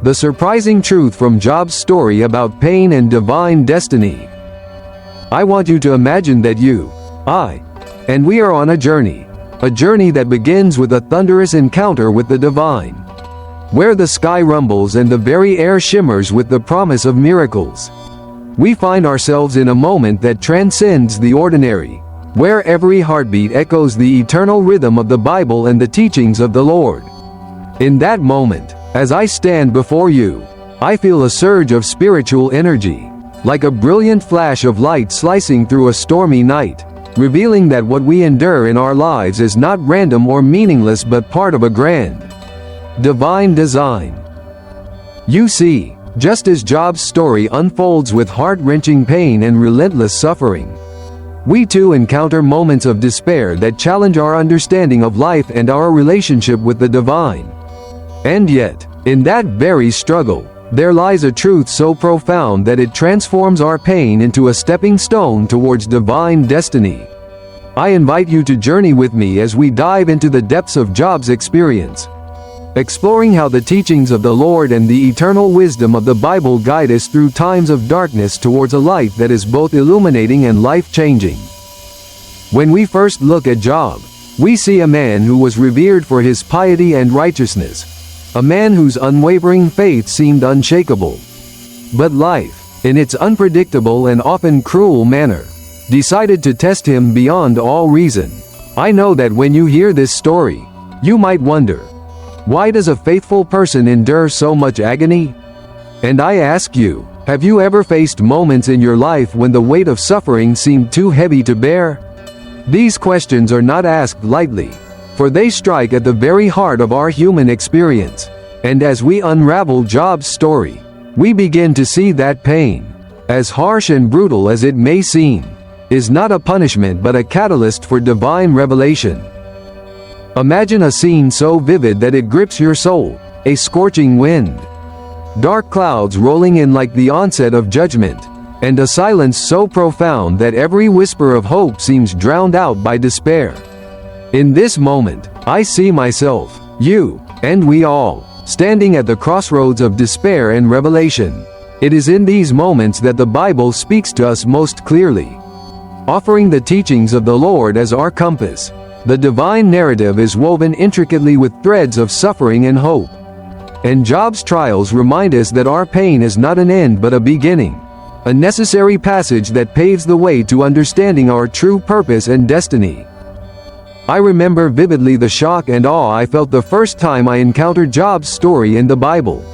the surprising truth from Job's story about pain and divine destiny. I want you to imagine that you, I, and we are on a journey that begins with a thunderous encounter with the divine, where the sky rumbles and the very air shimmers with the promise of miracles. We find ourselves in a moment that transcends the ordinary, where every heartbeat echoes the eternal rhythm of the Bible and the teachings of the Lord. In that moment, as I stand before you, I feel a surge of spiritual energy, like a brilliant flash of light slicing through a stormy night, revealing that what we endure in our lives is not random or meaningless but part of a grand, divine design. You see, just as Job's story unfolds with heart-wrenching pain and relentless suffering, we too encounter moments of despair that challenge our understanding of life and our relationship with the divine. And yet, in that very struggle, there lies a truth so profound that it transforms our pain into a stepping stone towards divine destiny. I invite you to journey with me as we dive into the depths of Job's experience, exploring how the teachings of the Lord and the eternal wisdom of the Bible guide us through times of darkness towards a light that is both illuminating and life-changing. When we first look at Job, we see a man who was revered for his piety and righteousness, a man whose unwavering faith seemed unshakable. But life, in its unpredictable and often cruel manner, decided to test him beyond all reason. I know that when you hear this story, you might wonder, why does a faithful person endure so much agony? And I ask you, have you ever faced moments in your life when the weight of suffering seemed too heavy to bear? These questions are not asked lightly, for they strike at the very heart of our human experience. And as we unravel Job's story, we begin to see that pain, as harsh and brutal as it may seem, is not a punishment but a catalyst for divine revelation. Imagine a scene so vivid that it grips your soul, a scorching wind, dark clouds rolling in like the onset of judgment, and a silence so profound that every whisper of hope seems drowned out by despair. In this moment, I see myself, you, and we all, standing at the crossroads of despair and revelation. It is in these moments that the Bible speaks to us most clearly. Offering the teachings of the Lord as our compass, the divine narrative is woven intricately with threads of suffering and hope. And Job's trials remind us that our pain is not an end but a beginning, a necessary passage that paves the way to understanding our true purpose and destiny. I remember vividly the shock and awe I felt the first time I encountered Job's story in the Bible.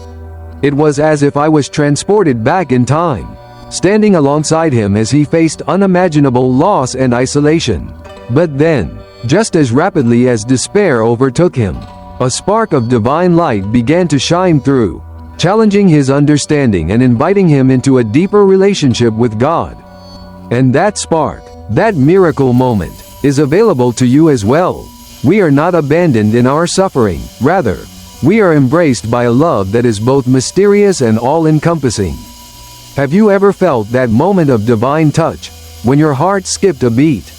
It was as if I was transported back in time, standing alongside him as he faced unimaginable loss and isolation. But then, just as rapidly as despair overtook him, a spark of divine light began to shine through, challenging his understanding and inviting him into a deeper relationship with God. And that spark, that miracle moment, is available to you as well. We are not abandoned in our suffering, rather, we are embraced by a love that is both mysterious and all-encompassing. Have you ever felt that moment of divine touch, when your heart skipped a beat,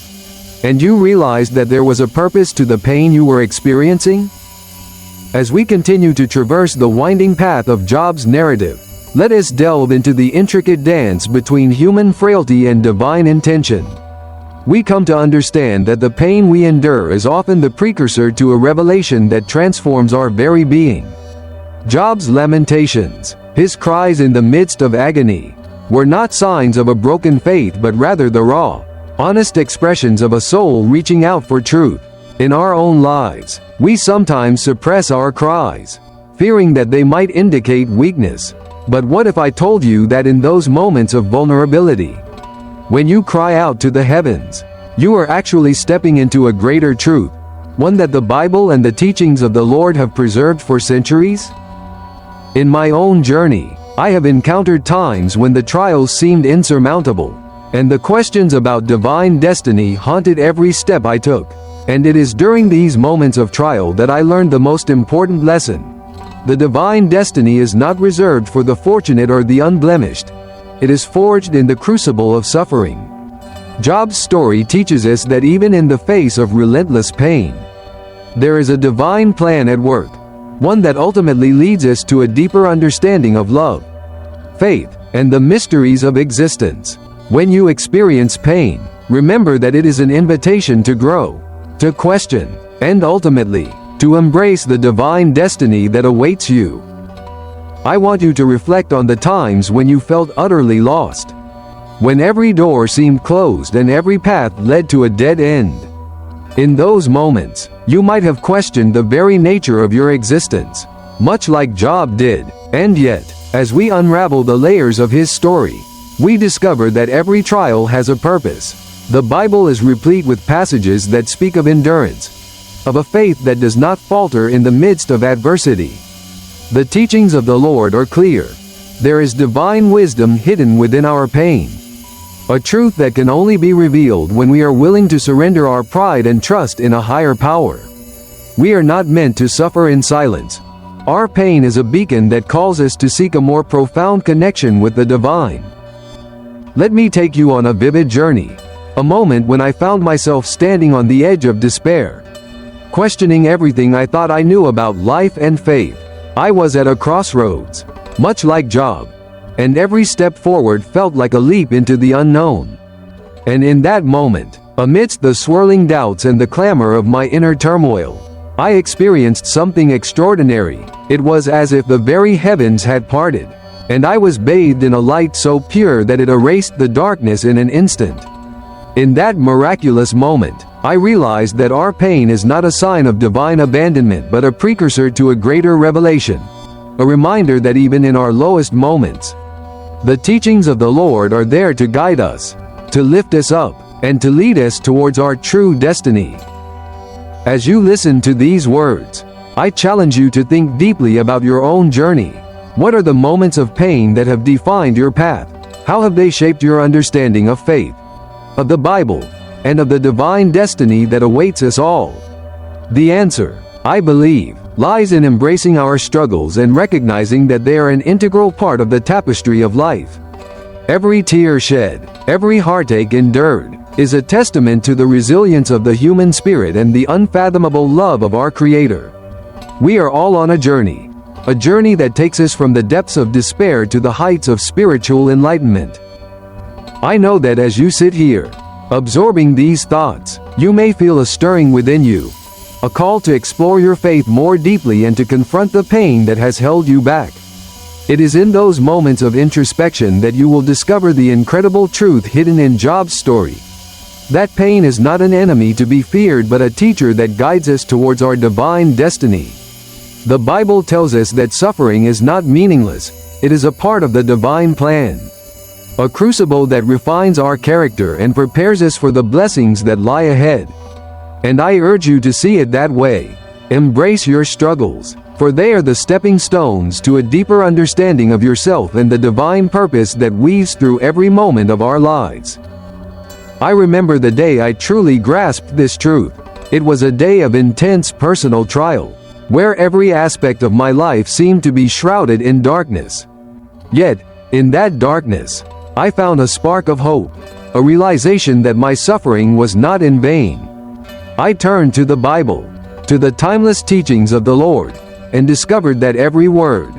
and you realized that there was a purpose to the pain you were experiencing? As we continue to traverse the winding path of Job's narrative, let us delve into the intricate dance between human frailty and divine intention. We come to understand that the pain we endure is often the precursor to a revelation that transforms our very being. Job's lamentations, his cries in the midst of agony, were not signs of a broken faith but rather the raw, honest expressions of a soul reaching out for truth. In our own lives, we sometimes suppress our cries, fearing that they might indicate weakness. But what if I told you that in those moments of vulnerability, when you cry out to the heavens, you are actually stepping into a greater truth, one that the Bible and the teachings of the Lord have preserved for centuries? In my own journey, I have encountered times when the trials seemed insurmountable, and the questions about divine destiny haunted every step I took. And it is during these moments of trial that I learned the most important lesson. The divine destiny is not reserved for the fortunate or the unblemished. It is forged in the crucible of suffering. Job's story teaches us that even in the face of relentless pain, there is a divine plan at work, one that ultimately leads us to a deeper understanding of love, faith, and the mysteries of existence. When you experience pain, remember that it is an invitation to grow, to question, and ultimately, to embrace the divine destiny that awaits you. I want you to reflect on the times when you felt utterly lost, when every door seemed closed and every path led to a dead end. In those moments, you might have questioned the very nature of your existence, much like Job did, and yet, as we unravel the layers of his story, we discover that every trial has a purpose. The Bible is replete with passages that speak of endurance, of a faith that does not falter in the midst of adversity. The teachings of the Lord are clear. There is divine wisdom hidden within our pain, a truth that can only be revealed when we are willing to surrender our pride and trust in a higher power. We are not meant to suffer in silence. Our pain is a beacon that calls us to seek a more profound connection with the divine. Let me take you on a vivid journey, a moment when I found myself standing on the edge of despair, questioning everything I thought I knew about life and faith. I was at a crossroads, much like Job, and every step forward felt like a leap into the unknown. And in that moment, amidst the swirling doubts and the clamor of my inner turmoil, I experienced something extraordinary. It was as if the very heavens had parted, and I was bathed in a light so pure that it erased the darkness in an instant. In that miraculous moment, I realized that our pain is not a sign of divine abandonment but a precursor to a greater revelation, a reminder that even in our lowest moments, the teachings of the Lord are there to guide us, to lift us up, and to lead us towards our true destiny. As you listen to these words, I challenge you to think deeply about your own journey. What are the moments of pain that have defined your path? How have they shaped your understanding of faith, of the Bible, and of the divine destiny that awaits us all? The answer, I believe, lies in embracing our struggles and recognizing that they are an integral part of the tapestry of life. Every tear shed, every heartache endured, is a testament to the resilience of the human spirit and the unfathomable love of our Creator. We are all on a journey that takes us from the depths of despair to the heights of spiritual enlightenment. I know that as you sit here, absorbing these thoughts, you may feel a stirring within you, a call to explore your faith more deeply and to confront the pain that has held you back. It is in those moments of introspection that you will discover the incredible truth hidden in Job's story. That pain is not an enemy to be feared but a teacher that guides us towards our divine destiny. The Bible tells us that suffering is not meaningless, it is a part of the divine plan, a crucible that refines our character and prepares us for the blessings that lie ahead. And I urge you to see it that way. Embrace your struggles, for they are the stepping stones to a deeper understanding of yourself and the divine purpose that weaves through every moment of our lives. I remember the day I truly grasped this truth. It was a day of intense personal trial, where every aspect of my life seemed to be shrouded in darkness. Yet, in that darkness, I found a spark of hope, a realization that my suffering was not in vain. I turned to the Bible, to the timeless teachings of the Lord, and discovered that every word,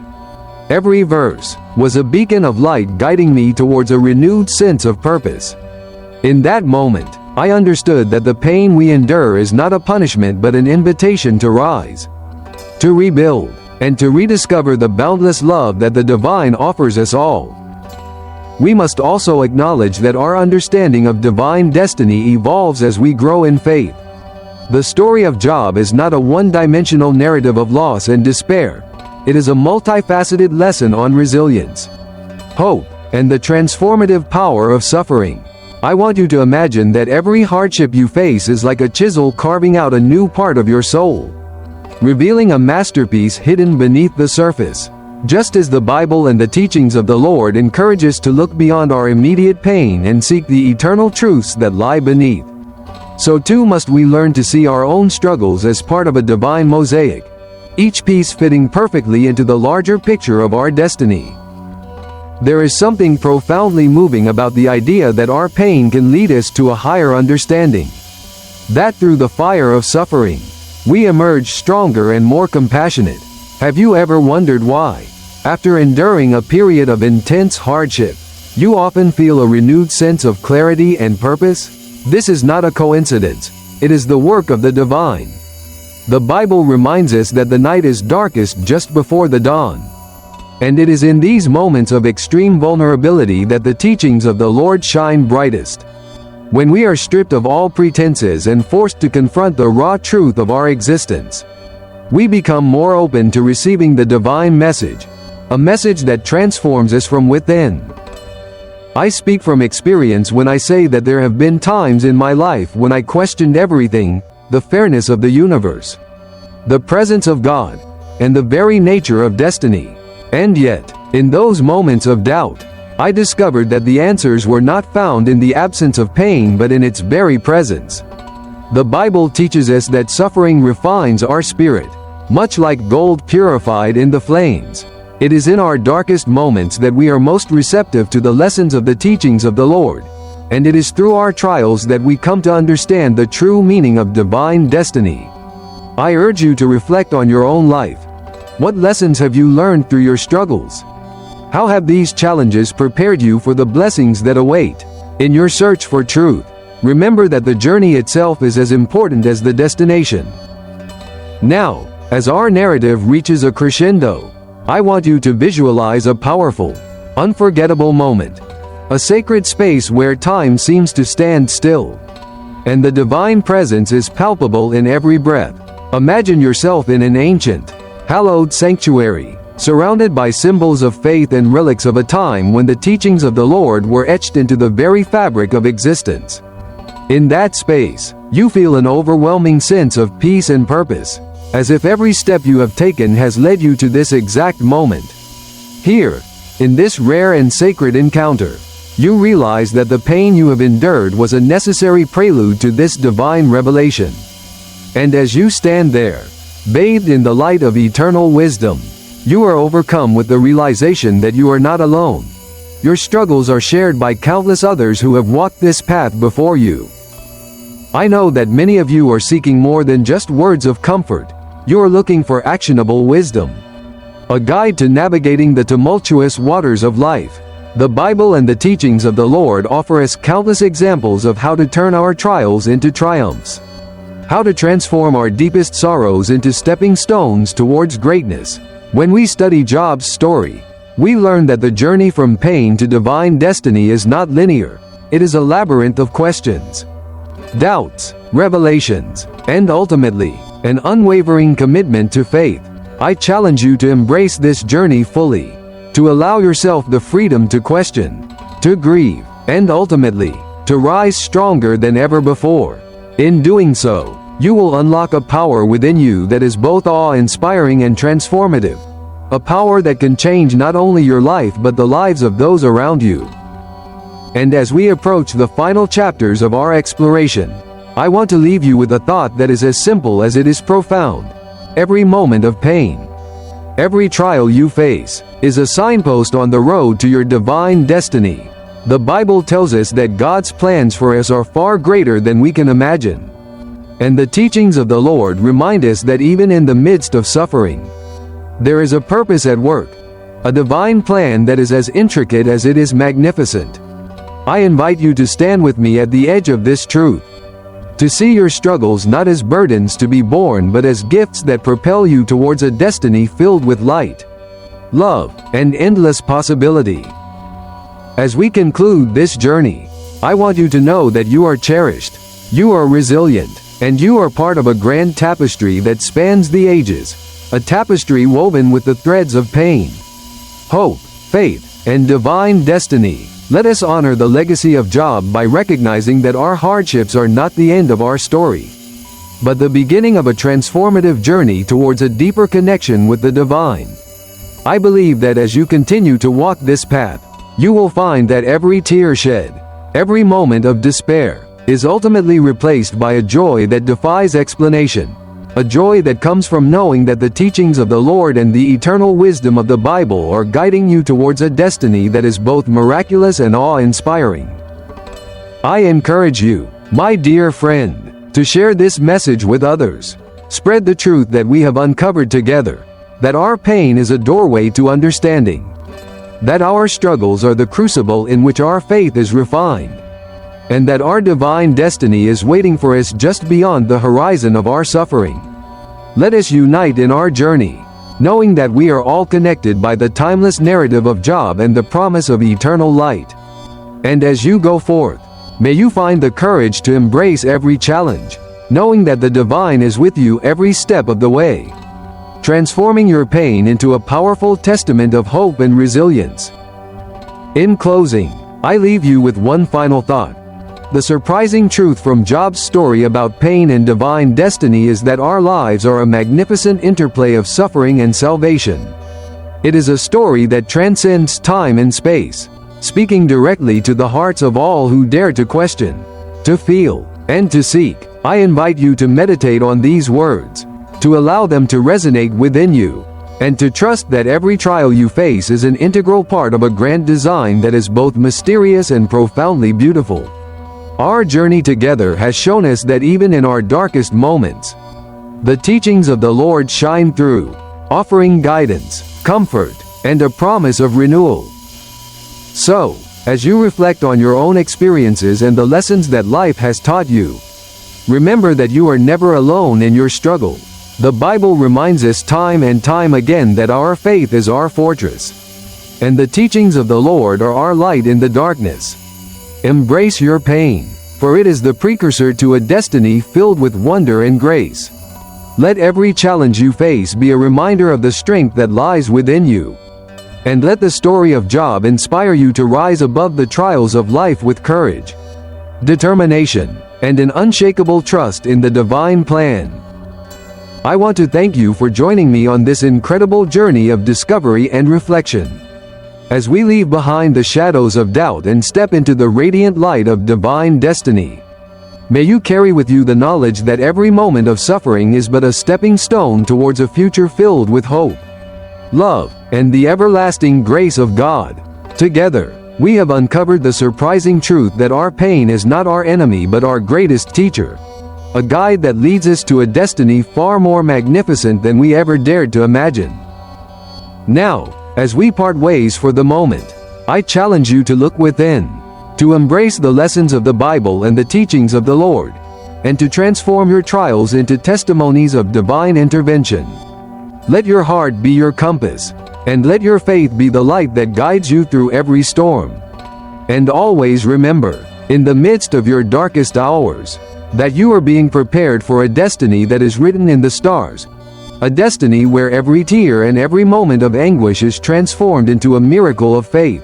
every verse, was a beacon of light guiding me towards a renewed sense of purpose. In that moment, I understood that the pain we endure is not a punishment but an invitation to rise, to rebuild, and to rediscover the boundless love that the divine offers us all. We must also acknowledge that our understanding of divine destiny evolves as we grow in faith. The story of Job is not a one-dimensional narrative of loss and despair. It is a multifaceted lesson on resilience, hope, and the transformative power of suffering. I want you to imagine that every hardship you face is like a chisel carving out a new part of your soul, revealing a masterpiece hidden beneath the surface. Just as the Bible and the teachings of the Lord encourage us to look beyond our immediate pain and seek the eternal truths that lie beneath, so too must we learn to see our own struggles as part of a divine mosaic, each piece fitting perfectly into the larger picture of our destiny. There is something profoundly moving about the idea that our pain can lead us to a higher understanding, that through the fire of suffering, we emerge stronger and more compassionate, Have you ever wondered why, after enduring a period of intense hardship, you often feel a renewed sense of clarity and purpose? This is not a coincidence. It is the work of the divine. The Bible reminds us that the night is darkest just before the dawn. And it is in these moments of extreme vulnerability that the teachings of the Lord shine brightest. When we are stripped of all pretenses and forced to confront the raw truth of our existence, we become more open to receiving the divine message, a message that transforms us from within. I speak from experience when I say that there have been times in my life when I questioned everything, the fairness of the universe, the presence of God, and the very nature of destiny. And yet, in those moments of doubt, I discovered that the answers were not found in the absence of pain but in its very presence. The Bible teaches us that suffering refines our spirit, much like gold purified in the flames. It is in our darkest moments that we are most receptive to the lessons of the teachings of the Lord, and it is through our trials that we come to understand the true meaning of divine destiny. I urge you to reflect on your own life. What lessons have you learned through your struggles? How have these challenges prepared you for the blessings that await? In your search for truth, remember that the journey itself is as important as the destination. Now, as our narrative reaches a crescendo, I want you to visualize a powerful, unforgettable moment, a sacred space where time seems to stand still, and the divine presence is palpable in every breath. Imagine yourself in an ancient, hallowed sanctuary, surrounded by symbols of faith and relics of a time when the teachings of the Lord were etched into the very fabric of existence. In that space, you feel an overwhelming sense of peace and purpose, as if every step you have taken has led you to this exact moment. Here, in this rare and sacred encounter, you realize that the pain you have endured was a necessary prelude to this divine revelation. And as you stand there, bathed in the light of eternal wisdom, you are overcome with the realization that you are not alone. Your struggles are shared by countless others who have walked this path before you. I know that many of you are seeking more than just words of comfort. You are looking for actionable wisdom, a guide to navigating the tumultuous waters of life. The Bible and the teachings of the Lord offer us countless examples of how to turn our trials into triumphs, how to transform our deepest sorrows into stepping stones towards greatness. When we study Job's story, we learn that the journey from pain to divine destiny is not linear. It is a labyrinth of questions, doubts, revelations, and ultimately, an unwavering commitment to faith. I challenge you to embrace this journey fully, to allow yourself the freedom to question, to grieve, and ultimately, to rise stronger than ever before. In doing so, you will unlock a power within you that is both awe-inspiring and transformative, a power that can change not only your life but the lives of those around you. And as we approach the final chapters of our exploration, I want to leave you with a thought that is as simple as it is profound. Every moment of pain, every trial you face, is a signpost on the road to your divine destiny. The Bible tells us that God's plans for us are far greater than we can imagine. And the teachings of the Lord remind us that even in the midst of suffering, there is a purpose at work, a divine plan that is as intricate as it is magnificent. I invite you to stand with me at the edge of this truth, to see your struggles not as burdens to be borne but as gifts that propel you towards a destiny filled with light, love, and endless possibility. As we conclude this journey, I want you to know that you are cherished, you are resilient, and you are part of a grand tapestry that spans the ages, a tapestry woven with the threads of pain, hope, faith, and divine destiny. Let us honor the legacy of Job by recognizing that our hardships are not the end of our story, but the beginning of a transformative journey towards a deeper connection with the divine. I believe that as you continue to walk this path, you will find that every tear shed, every moment of despair, is ultimately replaced by a joy that defies explanation, a joy that comes from knowing that the teachings of the Lord and the eternal wisdom of the Bible are guiding you towards a destiny that is both miraculous and awe-inspiring. I encourage you, my dear friend, to share this message with others. Spread the truth that we have uncovered together. that our pain is a doorway to understanding, that our struggles are the crucible in which our faith is refined, and that our divine destiny is waiting for us just beyond the horizon of our suffering. Let us unite in our journey, knowing that we are all connected by the timeless narrative of Job and the promise of eternal light. And as you go forth, may you find the courage to embrace every challenge, knowing that the divine is with you every step of the way, transforming your pain into a powerful testament of hope and resilience. In closing, I leave you with one final thought. The surprising truth from Job's story about pain and divine destiny is that our lives are a magnificent interplay of suffering and salvation. It is a story that transcends time and space, speaking directly to the hearts of all who dare to question, to feel, and to seek. I invite you to meditate on these words, to allow them to resonate within you, and to trust that every trial you face is an integral part of a grand design that is both mysterious and profoundly beautiful. Our journey together has shown us that even in our darkest moments, the teachings of the Lord shine through, offering guidance, comfort, and a promise of renewal. So, as you reflect on your own experiences and the lessons that life has taught you, remember that you are never alone in your struggle. The Bible reminds us time and time again that our faith is our fortress, and the teachings of the Lord are our light in the darkness. Embrace your pain, for it is the precursor to a destiny filled with wonder and grace. Let every challenge you face be a reminder of the strength that lies within you. And let the story of Job inspire you to rise above the trials of life with courage, determination, and an unshakable trust in the divine plan. I want to thank you for joining me on this incredible journey of discovery and reflection. As we leave behind the shadows of doubt and step into the radiant light of divine destiny, may you carry with you the knowledge that every moment of suffering is but a stepping stone towards a future filled with hope, love, and the everlasting grace of God. Together, we have uncovered the surprising truth that our pain is not our enemy but our greatest teacher, a guide that leads us to a destiny far more magnificent than we ever dared to imagine. Now, as we part ways for the moment, I challenge you to look within, to embrace the lessons of the Bible and the teachings of the Lord, and to transform your trials into testimonies of divine intervention. Let your heart be your compass, and let your faith be the light that guides you through every storm. And always remember, in the midst of your darkest hours, that you are being prepared for a destiny that is written in the stars, a destiny where every tear and every moment of anguish is transformed into a miracle of faith.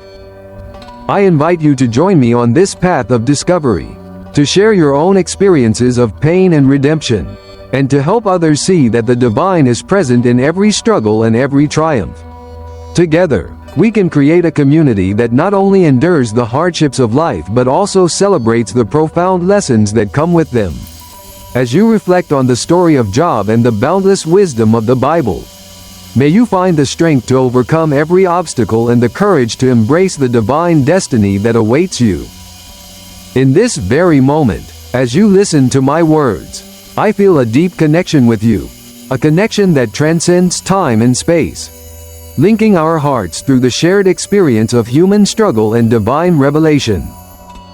I invite you to join me on this path of discovery, to share your own experiences of pain and redemption, and to help others see that the divine is present in every struggle and every triumph. Together, we can create a community that not only endures the hardships of life but also celebrates the profound lessons that come with them. As you reflect on the story of Job and the boundless wisdom of the Bible, may you find the strength to overcome every obstacle and the courage to embrace the divine destiny that awaits you. In this very moment, as you listen to my words, I feel a deep connection with you, a connection that transcends time and space, linking our hearts through the shared experience of human struggle and divine revelation.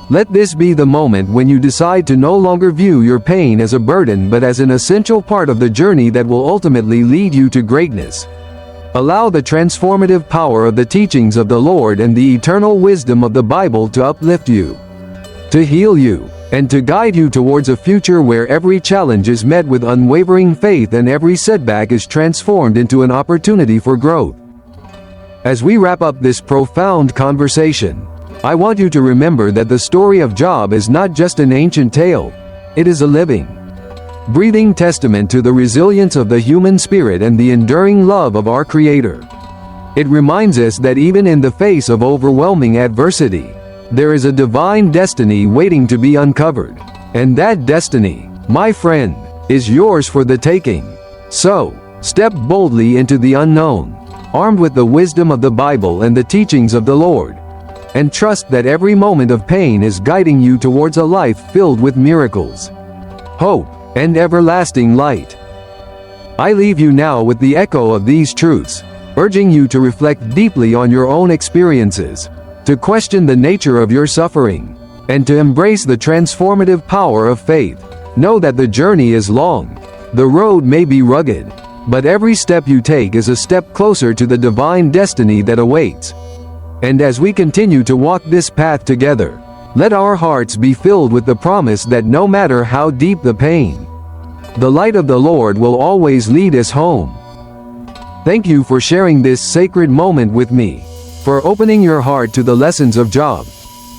Let this be the moment when you decide to no longer view your pain as a burden but as an essential part of the journey that will ultimately lead you to greatness. Allow the transformative power of the teachings of the Lord and the eternal wisdom of the Bible to uplift you, to heal you, and to guide you towards a future where every challenge is met with unwavering faith and every setback is transformed into an opportunity for growth. As we wrap up this profound conversation, I want you to remember that the story of Job is not just an ancient tale, it is a living, breathing testament to the resilience of the human spirit and the enduring love of our Creator. It reminds us that even in the face of overwhelming adversity, there is a divine destiny waiting to be uncovered. And that destiny, my friend, is yours for the taking. So, step boldly into the unknown, armed with the wisdom of the Bible and the teachings of the Lord, and trust that every moment of pain is guiding you towards a life filled with miracles, hope, and everlasting light. I leave you now with the echo of these truths, urging you to reflect deeply on your own experiences, to question the nature of your suffering, and to embrace the transformative power of faith. Know that the journey is long. The road may be rugged, but every step you take is a step closer to the divine destiny that awaits. And as we continue to walk this path together, let our hearts be filled with the promise that no matter how deep the pain, the light of the Lord will always lead us home. Thank you for sharing this sacred moment with me, for opening your heart to the lessons of Job,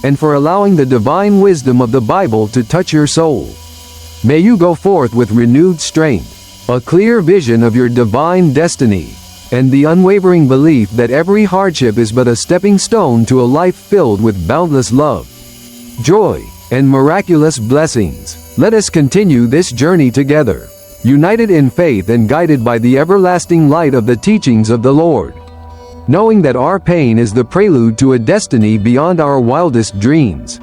and for allowing the divine wisdom of the Bible to touch your soul. May you go forth with renewed strength, a clear vision of your divine destiny, and the unwavering belief that every hardship is but a stepping stone to a life filled with boundless love, joy, and miraculous blessings. Let us continue this journey together, united in faith and guided by the everlasting light of the teachings of the Lord, knowing that our pain is the prelude to a destiny beyond our wildest dreams.